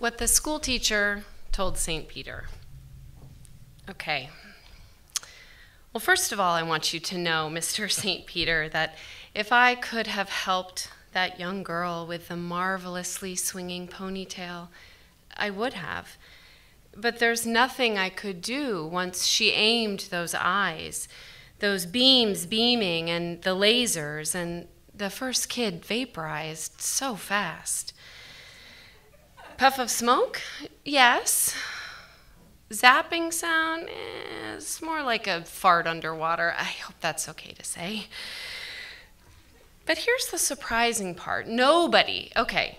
What the school teacher told St. Peter. Okay. Well, first of all, I want you to know, Mr. St. Peter, that if I could have helped that young girl with the marvelously swinging ponytail, I would have. But there's nothing I could do once she aimed those eyes, those beams beaming and the lasers, and the first kid vaporized so fast. Puff of smoke? Yes. Zapping sound? It's more like a fart underwater. I hope that's okay to say. But here's the surprising part. Nobody, okay,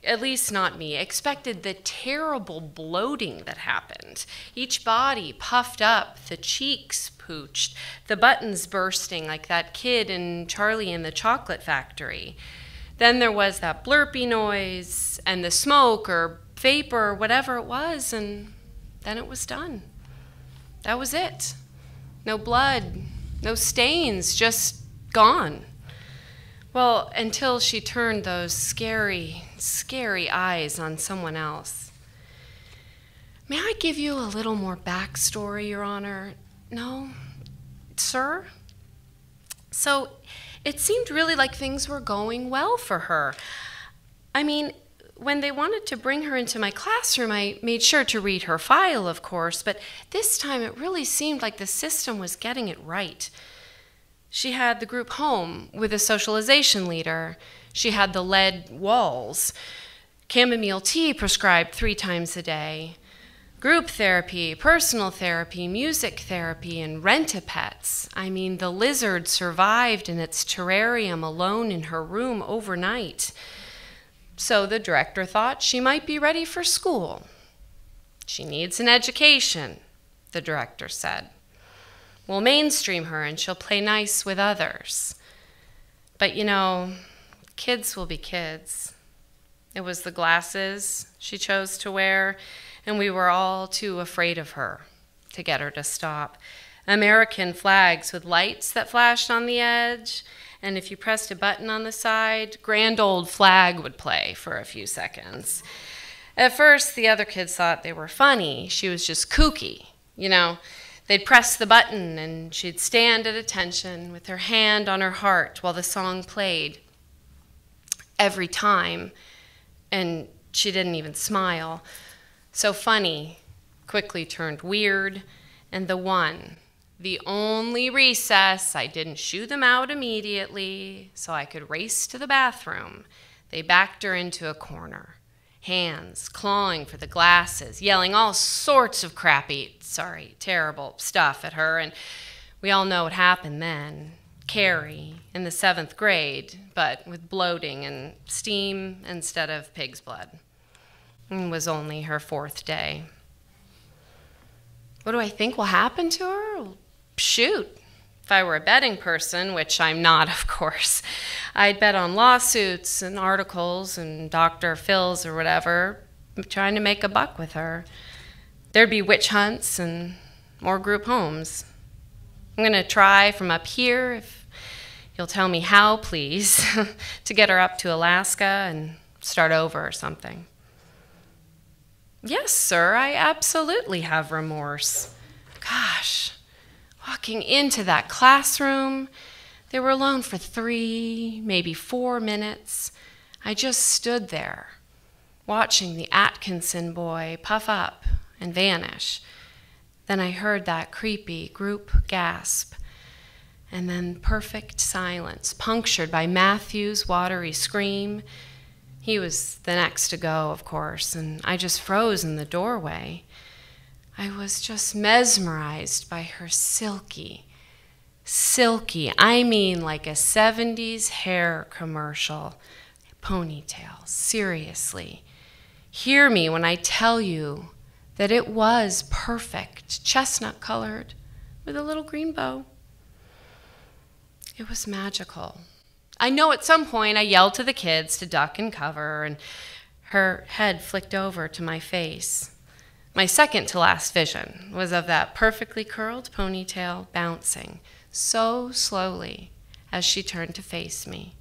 at least not me, expected the terrible bloating that happened. Each body puffed up, the cheeks pooched, the buttons bursting like that kid in Charlie and the Chocolate Factory. Then there was that blurpy noise and the smoke or vapor or whatever it was, and then it was done. That was it. No blood, no stains, just gone. Well, until she turned those scary, scary eyes on someone else. May I give you a little more backstory, Your Honor? No? Sir? So, it seemed really like things were going well for her. I mean, when they wanted to bring her into my classroom, I made sure to read her file, of course, but this time it really seemed like the system was getting it right. She had the group home with a socialization leader. She had the lead walls, chamomile tea prescribed 3 times a day, group therapy, personal therapy, music therapy, and rent-a-pets. I mean, the lizard survived in its terrarium alone in her room overnight. So the director thought she might be ready for school. She needs an education, the director said. We'll mainstream her and she'll play nice with others. But you know, kids will be kids. It was the glasses she chose to wear, and we were all too afraid of her to get her to stop. American flags with lights that flashed on the edge, and if you pressed a button on the side, Grand Old Flag would play for a few seconds. At first, the other kids thought they were funny. She was just kooky, you know. They'd press the button and she'd stand at attention with her hand on her heart while the song played. Every time, and she didn't even smile. So funny quickly turned weird, and the only recess, I didn't shoo them out immediately so I could race to the bathroom. They backed her into a corner. Hands clawing for the glasses, yelling all sorts of terrible stuff at her, and we all know what happened then. Carrie in the 7th grade, but with bloating and steam instead of pig's blood. It was only her 4th day. What do I think will happen to her? Well, shoot. If I were a betting person, which I'm not, of course, I'd bet on lawsuits and articles and Dr. Phil's or whatever, trying to make a buck with her. There'd be witch hunts and more group homes. I'm going to try from up here, if you'll tell me how, please, to get her up to Alaska and start over or something. Yes, sir, I absolutely have remorse. Gosh. Walking into that classroom, they were alone for 3, maybe 4 minutes. I just stood there, watching the Atkinson boy puff up and vanish. Then I heard that creepy group gasp, and then perfect silence, punctured by Matthew's watery scream. He was the next to go, of course, and I just froze in the doorway. I was just mesmerized by her silky, I mean like a 70s hair commercial ponytail, seriously. Hear me when I tell you that it was perfect, chestnut colored, with a little green bow. It was magical. I know at some point I yelled to the kids to duck and cover, and her head flicked over to my face. My second to last vision was of that perfectly curled ponytail bouncing so slowly as she turned to face me.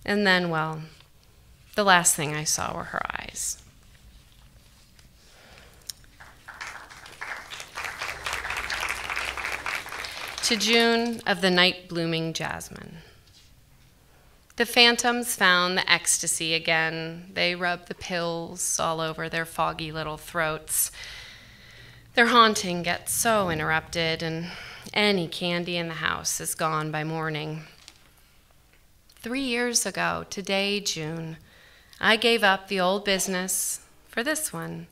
And then, well, the last thing I saw were her eyes. to June of the night-blooming jasmine. The phantoms found the ecstasy again. They rubbed the pills all over their foggy little throats. Their haunting gets so interrupted, and any candy in the house is gone by morning. 3 years ago, today, June, I gave up the old business for this one,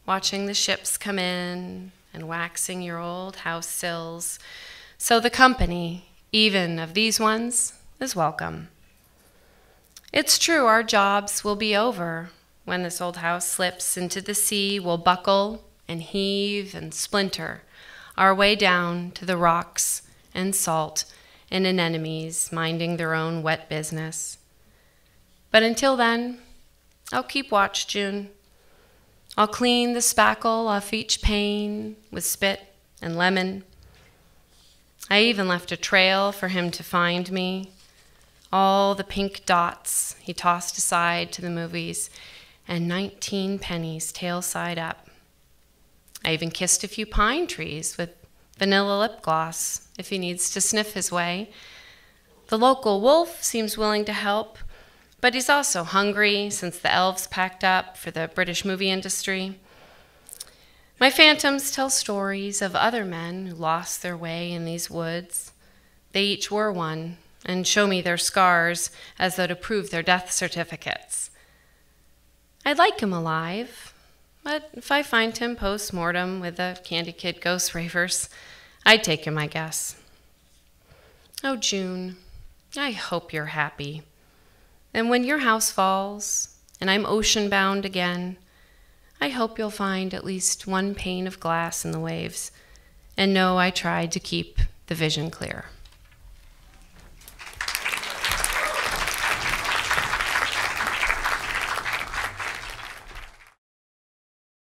watching the ships come in and waxing your old house sills, so the company, even of these ones, is welcome. It's true our jobs will be over when this old house slips into the sea. We'll buckle and heave and splinter our way down to the rocks and salt and anemones minding their own wet business. But until then, I'll keep watch, June. I'll clean the spackle off each pane with spit and lemon. I even left a trail for him to find me. All the pink dots he tossed aside to the movies, and 19 pennies tail side up. I even kissed a few pine trees with vanilla lip gloss if he needs to sniff his way. The local wolf seems willing to help, but he's also hungry since the elves packed up for the British movie industry. My phantoms tell stories of other men who lost their way in these woods. They each were one, and show me their scars as though to prove their death certificates. I'd like him alive, but if I find him post-mortem with the Candy Kid ghost ravers, I'd take him, I guess. Oh, June, I hope you're happy. And when your house falls and I'm ocean-bound again, I hope you'll find at least one pane of glass in the waves and know I tried to keep the vision clear.